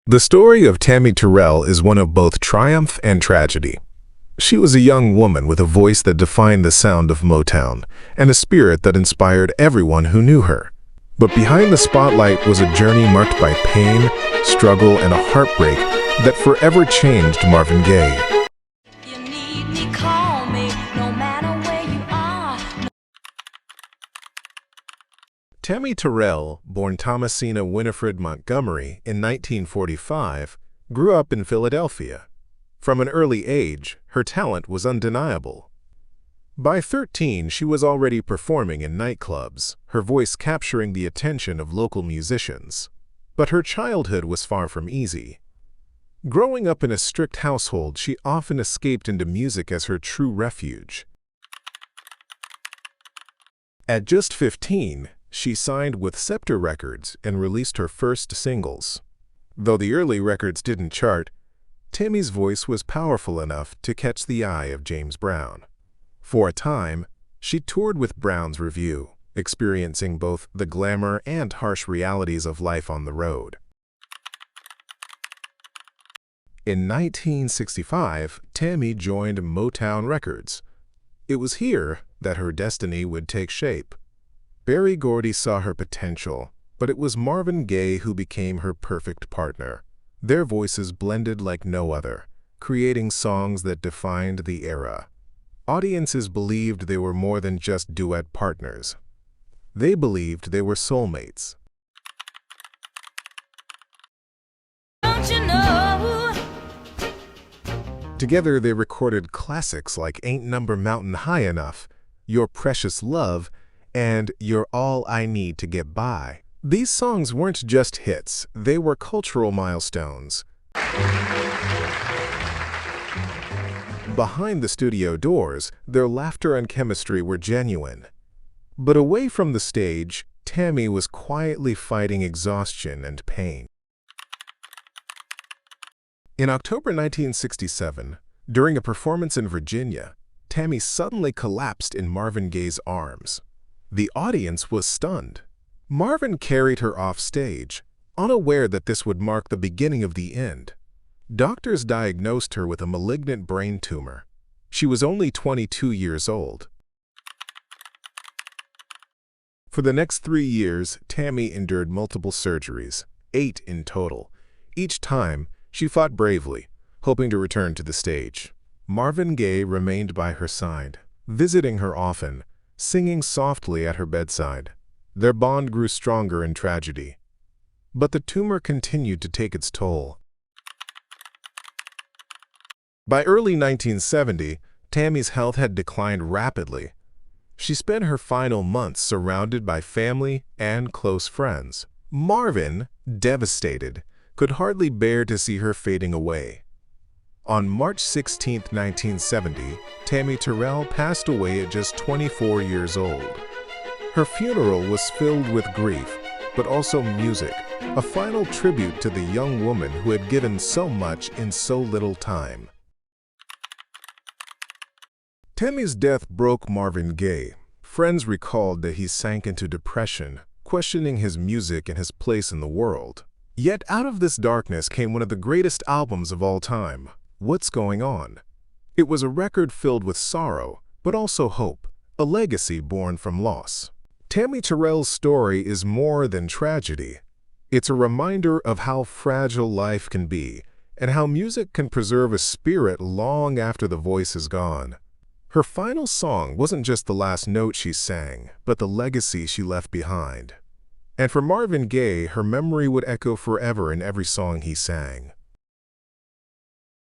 The story of Tammi Terrell is one of both triumph and tragedy. She was a young woman with a voice that defined the sound of Motown and a spirit that inspired everyone who knew her. But behind the spotlight was a journey marked by pain, struggle, and a heartbreak that forever changed Marvin Gaye. You need me, call me, no matter where you are. Tammi Terrell, born Thomasina Winifred Montgomery in 1945, grew up in Philadelphia. From an early age, her talent was undeniable. By 13, she was already performing in nightclubs, her voice capturing the attention of local musicians. But her childhood was far from easy. Growing up in a strict household, she often escaped into music as her true refuge. At just 15, she signed with Scepter Records and released her first singles. Though the early records didn't chart, Tammi's voice was powerful enough to catch the eye of James Brown. For a time, she toured with Brown's Revue, experiencing both the glamour and harsh realities of life on the road. In 1965, Tammi joined Motown Records. It was here that her destiny would take shape. Berry Gordy saw her potential, but it was Marvin Gaye who became her perfect partner. Their voices blended like no other, creating songs that defined the era. Audiences believed they were more than just duet partners. They believed they were soulmates. Don't you know? Together they recorded classics like Ain't Number Mountain High Enough, Your Precious Love, and You're All I Need to Get By. These songs weren't just hits, they were cultural milestones. Behind the studio doors, their laughter and chemistry were genuine. But away from the stage, Tammi was quietly fighting exhaustion and pain. In October 1967, during a performance in Virginia, Tammi suddenly collapsed in Marvin Gaye's arms. The audience was stunned. Marvin carried her off stage, unaware that this would mark the beginning of the end. Doctors diagnosed her with a malignant brain tumor. She was only 22 years old. For the next 3 years, Tammi endured multiple surgeries, 8 in total. Each time, she fought bravely, hoping to return to the stage. Marvin Gaye remained by her side, visiting her often, singing softly at her bedside. Their bond grew stronger in tragedy. But the tumor continued to take its toll. By early 1970, Tammi's health had declined rapidly. She spent her final months surrounded by family and close friends. Marvin, devastated, could hardly bear to see her fading away. On March 16, 1970, Tammi Terrell passed away at just 24 years old. Her funeral was filled with grief, but also music, a final tribute to the young woman who had given so much in so little time. Tammi's death broke Marvin Gaye. Friends recalled that he sank into depression, questioning his music and his place in the world. Yet out of this darkness came one of the greatest albums of all time, What's Going On? It was a record filled with sorrow, but also hope, a legacy born from loss. Tammi Terrell's story is more than tragedy. It's a reminder of how fragile life can be and how music can preserve a spirit long after the voice is gone. Her final song wasn't just the last note she sang, but the legacy she left behind. And for Marvin Gaye, her memory would echo forever in every song he sang.